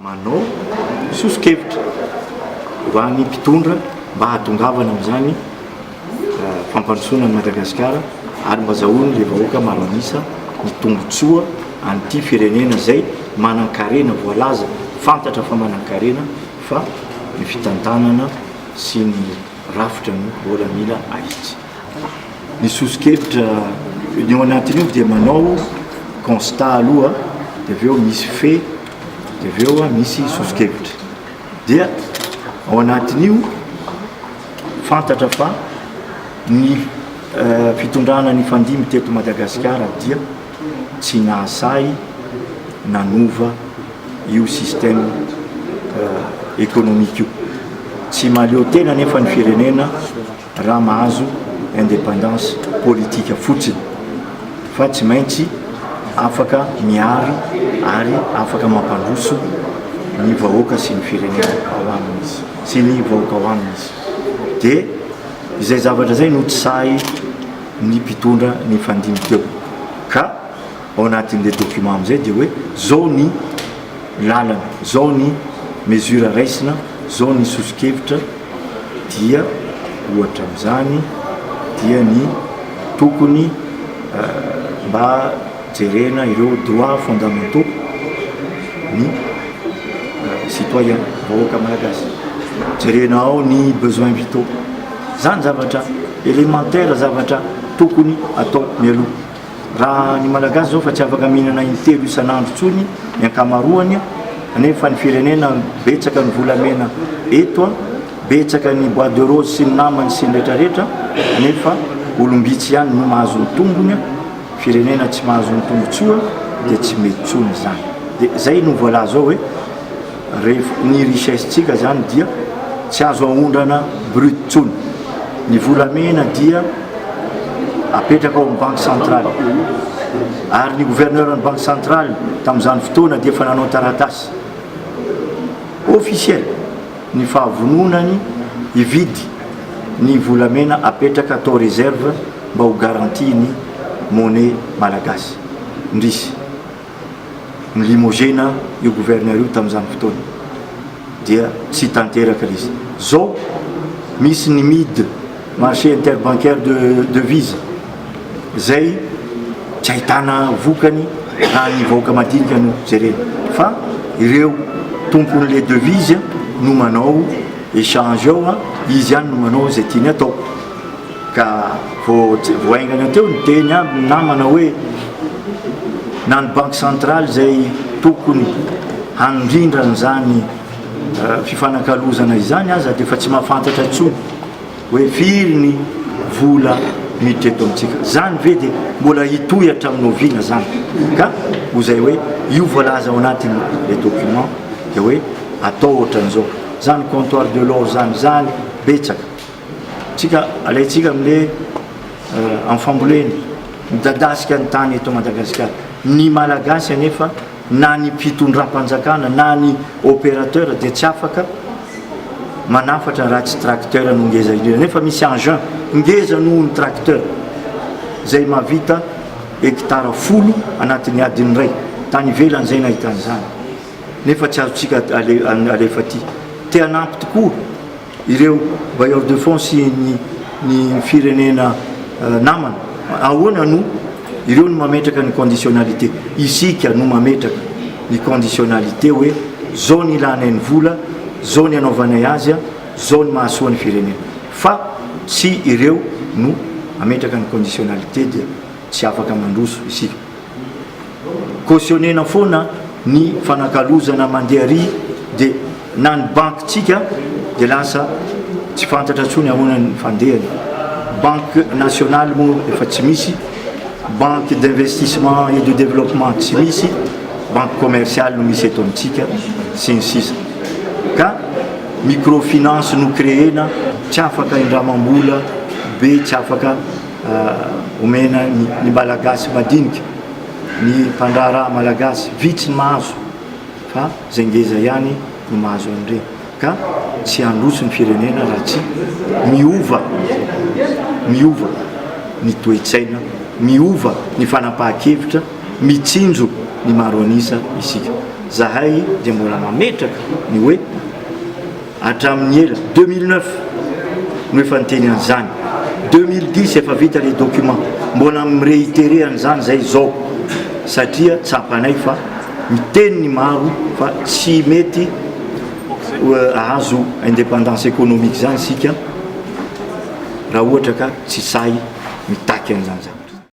manao sosikevitra ho any mpitondra mba hatongavana amin'izany fampandrosoana ny Madagasikara ary mba zahoany le vahoaka maranisa ny tombotsoa an'ity firenena zay manan-karena voalaza fantatra fa manan-karena fa ny fitantanana sy ny rafitra no mbola mila ahitsy. Ny sosikevitra ny ao anatin'io dia manao constat aloha, dia avy eo misy fe, dia avy eo misy sosikevitra. Dia ao anatin'io fantatra fa ny fitondrana ny fandimy teto Madagasikara dia tsy nahasay nanova io système économique io. Tsy maleo tena nefa ny firenena raha mahazo indépendance politique fotsiny, fa tsy maintsy afaka miary ary afaka mampandroso ny vahoaka sy ny firenena ao aminy izy sy ny vahoaka ao aminy izy. Dia izay zavatra zay no tsy say ny mpitondra ny fandimy teo, ka ao anatin'le document amizay dia hoe zao ny lalana, zao ny mesure raisina, zao ny sosikevitra, dia ohatra amin'izany dia ny tokony mba jerena ireo droits fondamentaux ny citoyen vahoaka malagasy, jerena ao ny besoins vitaux. Zany zavatra élémentaire, zavatra tokony atao mialoha. Raha ny malagasy zao fa tsy afaka mihinana intelo isan'andro tsony ny ankamaroany, nefa ny firenena betsaka ny volamena eto, betsaka ny bois de rose sy ny namany sy ny rehetrarehetra, nefa olombitsy ihany no mahazo ny tombony, firenena tsy mahazo ny tombotsoa dia tsy mety tsony zany. Dia zay no voala zao hoe ny richesse tsika zany dia tsy azo ahondrana brut tsony. Ny volamena dia apetraka ao amin'ny banque centrale, ary ny gouverneur ny banque centrale tamin'izany fotoana dia efa nanao taratasy officiel ny fahavononany hividy ny volamena apetraka atao réserve mba ho garantie ny monnaie malagasy. Ndrisy ny limogena io gouverneur io tamin'izany fotoana dia tsy tanteraka izy. Zao misy ny MID, marché interbancaire de devise, zay tsy ahitana vokany raha ny vahoaka madinika no jerena, fa ireo tompon'le devise no manao échange ao, izy ihany no manao zay tiany atao. Ka voaingana teo ny teny aby ny namana hoe na ny banque centrale zay tokony handrindra n'izany fifanankalozana izany aza dia fa tsy mahafantatra tsony hoe firy ny vola miditra eto amintsika. Zany ve dia mbola hitohatra amin'ny oviana zany, ka ho zay hoe io voalaza ao anatin'ny le document dia hoe atao ohatran'izao. Zany comptoir de l'or zany betsaka tsika alaitsika amin'le amin'ny fambolena midadasika ny tany eto Madagasikara. Ny malagasy anefa na ny mpitondram-panjakana na ny opérateur dia tsy afaka manafatra raha tsy tracteur no ngeza indrindra, nefa misy engin ngeza noho ny tracteur zay mahavita hectare 10 anatin'ny adiny ray tany ivelany zay nahitan'izany, nefa tsy azotsika alefa aty. Te hanampy tokoa ireo bailleurs de fonds sy ny firenena namana, ahoana no ireo no mametraka ny conditionnalité, isika no mametraka ny conditionnalité hoe zao ny ilana ny vola, zao ny anaovanay azy, zao ny mahasoa ny firenena, fa tsy ireo no ametraka ny conditionnalité dia tsy afaka mandroso isika. Cautionnena foana ny fanakalozana mandeha ry dia na ny banque tsika dia lasa tsy fantatra tsony ahoana ny fandehany. Banque nationale moa efa tsy misy, banque d'investissement et de développement tsy misy, banque commerciale no misy eto amintsika sy ny sisa. Ka microfinance no créena, tsy afaka indramam-bola be, tsy afaka omena ny malagasy madinika, ny mpandraharaha malagasy vitsy ny mahazo, fa zay ngeza ihany no mahazo an'ireny. Ka tsy handroso ny firenena raha tsy miova ny toe-tsaina, miova ny fanapahan-kevitra, mitsinjo ny maro anisa isika. Zahay dia mbola mametraka ny hoe hatramin'ny ela 2009 no efa niteny an'izany, 2010 efa vita les documents, mbola mireitéré an'izany zay zao satria tsapanay fa miteny ny maro fa tsy mety ahazo indépendance économique zany sika raha ohatra ka tsy say mitaky an'izany zany.